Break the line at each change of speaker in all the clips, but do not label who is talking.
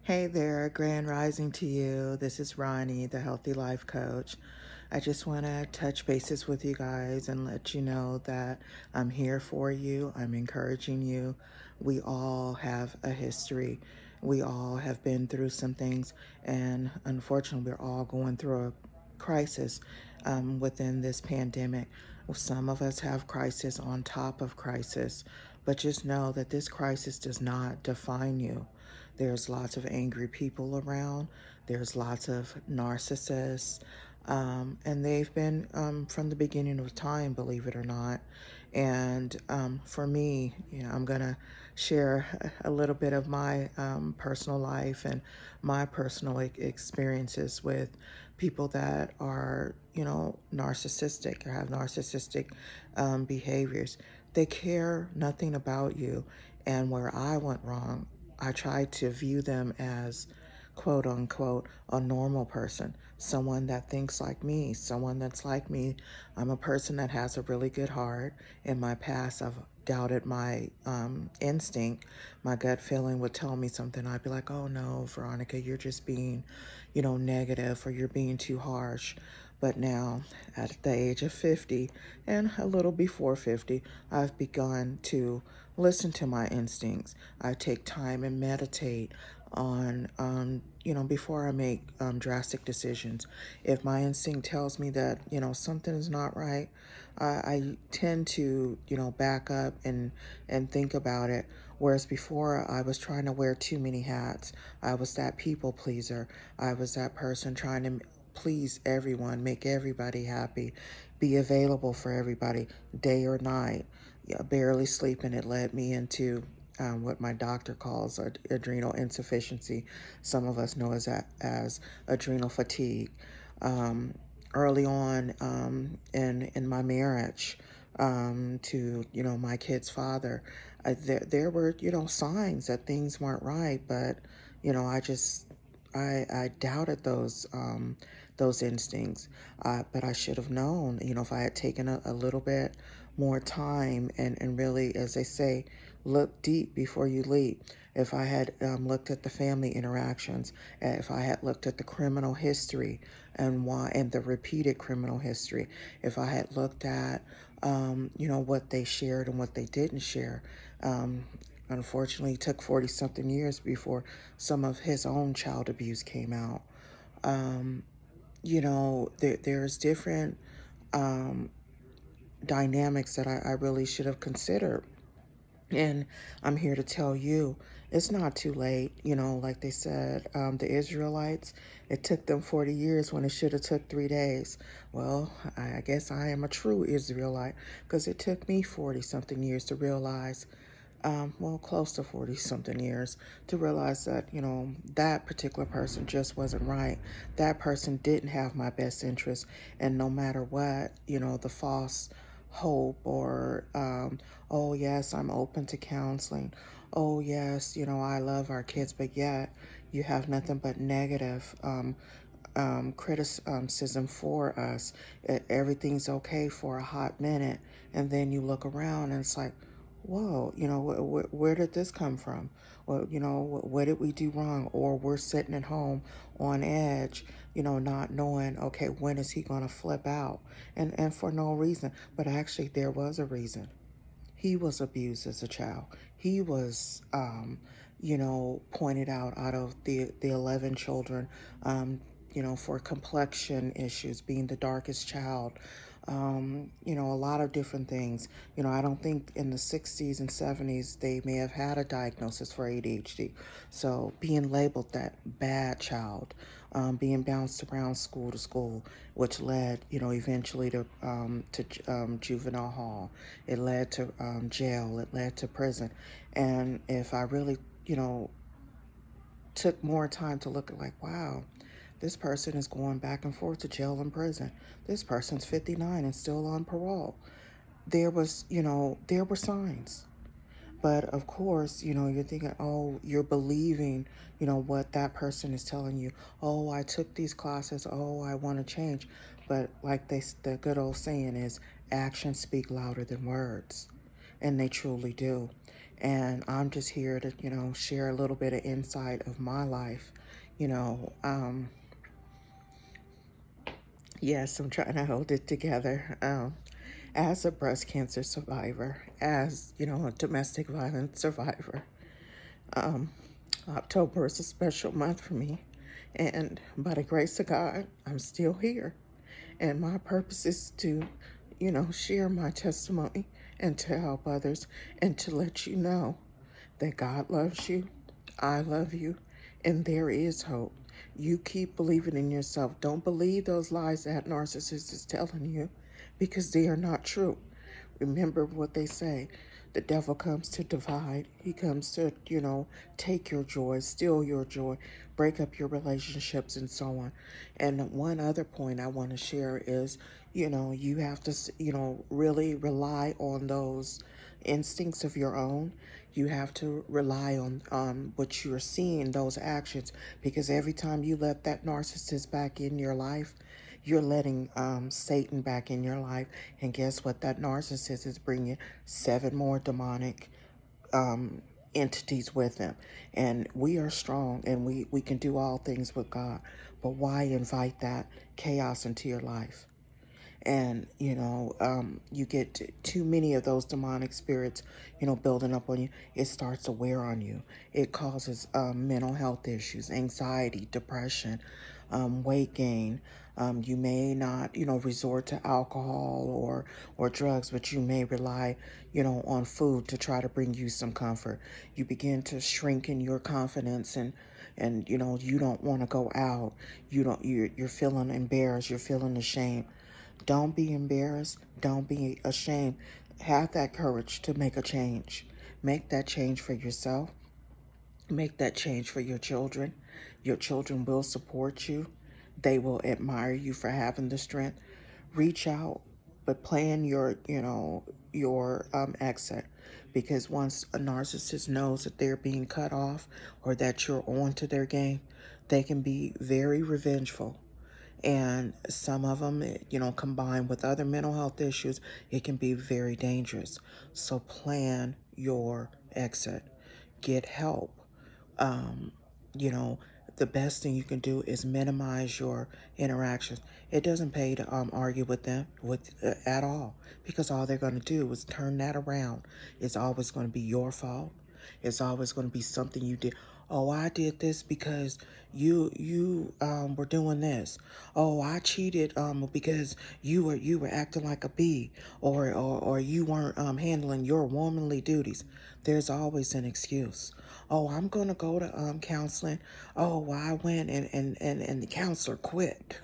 Hey there, grand rising to you. This is Ronnie, the Healthy Life Coach. I just want to touch bases with you guys and let you know that I'm here for you. I'm encouraging you. We all have a history. We all have been through some things, and unfortunately, we're all going through a crisis within this pandemic. Some of us have crisis on top of crisis, but just know that this crisis does not define you. There's lots of angry people around. There's lots of narcissists. And they've been from the beginning of time, believe it or not. And for me, I'm going to share a little bit of my personal life and my personal experiences with people that are, narcissistic or have narcissistic behaviors. They care nothing about you. And where I went wrong, I try to view them as quote unquote a normal person, someone that thinks like me, someone that's like me. I'm a person that has a really good heart. In my past, I've doubted my instinct. My gut feeling would tell me something. I'd be like, oh no, Veronica, you're just being, negative, or you're being too harsh. But now, at the age of 50 and a little before 50, I've begun to listen to my instincts. I take time and meditate on, before I make drastic decisions. If my instinct tells me that, something is not right, I tend to, back up and think about it. Whereas before, I was trying to wear too many hats. I was that people pleaser. I was that person trying to please everyone, make everybody happy, be available for everybody, day or night. Yeah, barely sleeping, it led me into what my doctor calls adrenal insufficiency. Some of us know as adrenal fatigue. Um, Early on in my marriage to my kid's father, there were signs that things weren't right, but I just I doubted those instincts, but I should have known, if I had taken a little bit more time and really, as they say, look deep before you leap. If I had looked at the family interactions, if I had looked at the criminal history and why, and the repeated criminal history, if I had looked at, what they shared and what they didn't share. Um, Unfortunately, it took 40 something years before some of his own child abuse came out. Um, there's different um, dynamics that I really should have considered. And I'm here to tell you, it's not too late. Like they said, the Israelites, it took them 40 years when it should have took 3 days. Well, I guess I am a true Israelite because it took me 40 something years to realize, well, close to 40 something years to realize that, that particular person just wasn't right. That person didn't have my best interest. And no matter what, the false hope or, oh, yes, I'm open to counseling. Oh, yes, I love our kids, but yet you have nothing but negative criticism for us. Everything's okay for a hot minute. And then you look around and it's like, whoa, where did this come from? Well, what did we do wrong? Or we're sitting at home on edge, not knowing, okay, when is he going to flip out? And for no reason. But actually, there was a reason. He was abused as a child. He was, pointed out of the 11 children, for complexion issues, being the darkest child. A lot of different things. I don't think in the 60s and 70s they may have had a diagnosis for ADHD. So being labeled that bad child, being bounced around school to school, which led, eventually to juvenile hall. It led to jail. It led to prison. And if I really, took more time to look at like, wow, this person is going back and forth to jail and prison. This person's 59 and still on parole. There were signs. But of course, you're thinking, oh, you're believing, what that person is telling you. Oh, I took these classes. Oh, I want to change. But like the good old saying is, actions speak louder than words. And they truly do. And I'm just here to, share a little bit of insight of my life. You know, yes, I'm trying to hold it together. As a breast cancer survivor, as, a domestic violence survivor, October is a special month for me. And by the grace of God, I'm still here. And my purpose is to, share my testimony and to help others and to let you know that God loves you, I love you, and there is hope. You keep believing in yourself. Don't believe those lies that narcissist is telling you because they are not true. Remember what they say. The devil comes to divide. He comes to, take your joy, steal your joy, break up your relationships, and so on. And one other point I want to share is, you have to, really rely on those instincts of your own. You have to rely on what you're seeing, those actions, because every time you let that narcissist back in your life, you're letting Satan back in your life. And guess what? That narcissist is bringing 7 more demonic entities with them. And we are strong and we can do all things with God. But why invite that chaos into your life? And you get too many of those demonic spirits building up on you. It starts to wear on you. It causes mental health issues, anxiety, depression, weight gain. You may not resort to alcohol or drugs, but you may rely on food to try to bring you some comfort. You begin to shrink in your confidence, and you don't want to go out. You're feeling embarrassed, you're feeling ashamed. Don't be embarrassed. Don't be ashamed. Have that courage to make a change. Make that change for yourself. Make that change for your children. Your children will support you. They will admire you for having the strength. Reach out, but plan your exit. Because once a narcissist knows that they're being cut off or that you're on to their game, they can be very revengeful. And some of them, combined with other mental health issues, it can be very dangerous. So plan your exit. Get help. Um, you know, the best thing you can do is minimize your interactions. It doesn't pay to argue with them at all, because all they're going to do is turn that around. It's always going to be your fault. It's always going to be something you did. Oh, I did this because you were doing this. Oh, I cheated because you were acting like a bee, or you weren't handling your womanly duties. There's always an excuse. Oh, I'm gonna go to counseling. Oh, well, I went and the counselor quit.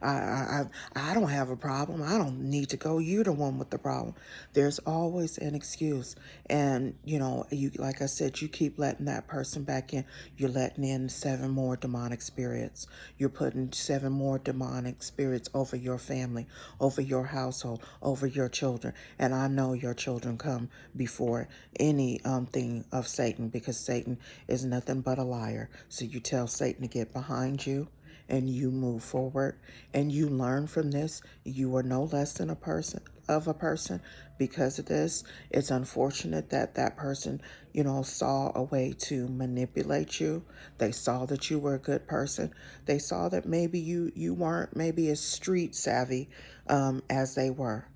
I don't have a problem. I don't need to go. You're the one with the problem. There's always an excuse. And you, like I said, you keep letting that person back in. You're letting in 7 more demonic spirits. You're putting 7 more demonic spirits over your family, over your household, over your children. And I know your children come before any thing of Satan, because Satan is nothing but a liar. So you tell Satan to get behind you, and you move forward and you learn from this. You are no less than a person because of this. It's unfortunate that that person saw a way to manipulate you. They saw that you were a good person. They saw that maybe you weren't maybe as street savvy as they were.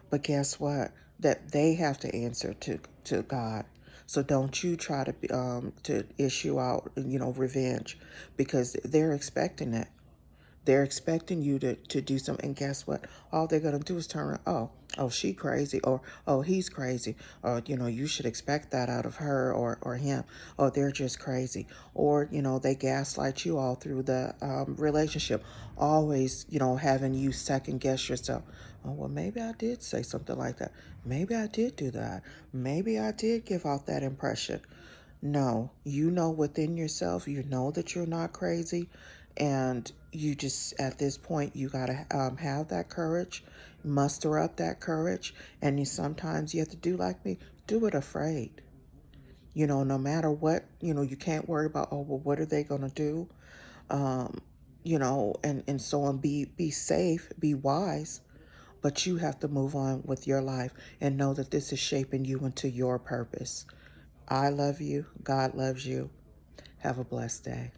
But guess what? That they have to answer to God. So don't you try to issue out revenge, because they're expecting it. They're expecting you to do something. And guess what? All they're going to do is turn around. Oh, she crazy. Or, oh, he's crazy. Or, you should expect that out of her or him. Oh, they're just crazy. Or, they gaslight you all through the relationship. Always, having you second guess yourself. Oh, well, maybe I did say something like that. Maybe I did do that. Maybe I did give out that impression. No, you know within yourself, you know that you're not crazy. And you just, at this point, you got to have that courage, muster up that courage. And sometimes you have to do like me, do it afraid. No matter what, you can't worry about, oh, well, what are they going to do? Um, and so on. Be safe, be wise. But you have to move on with your life and know that this is shaping you into your purpose. I love you. God loves you. Have a blessed day.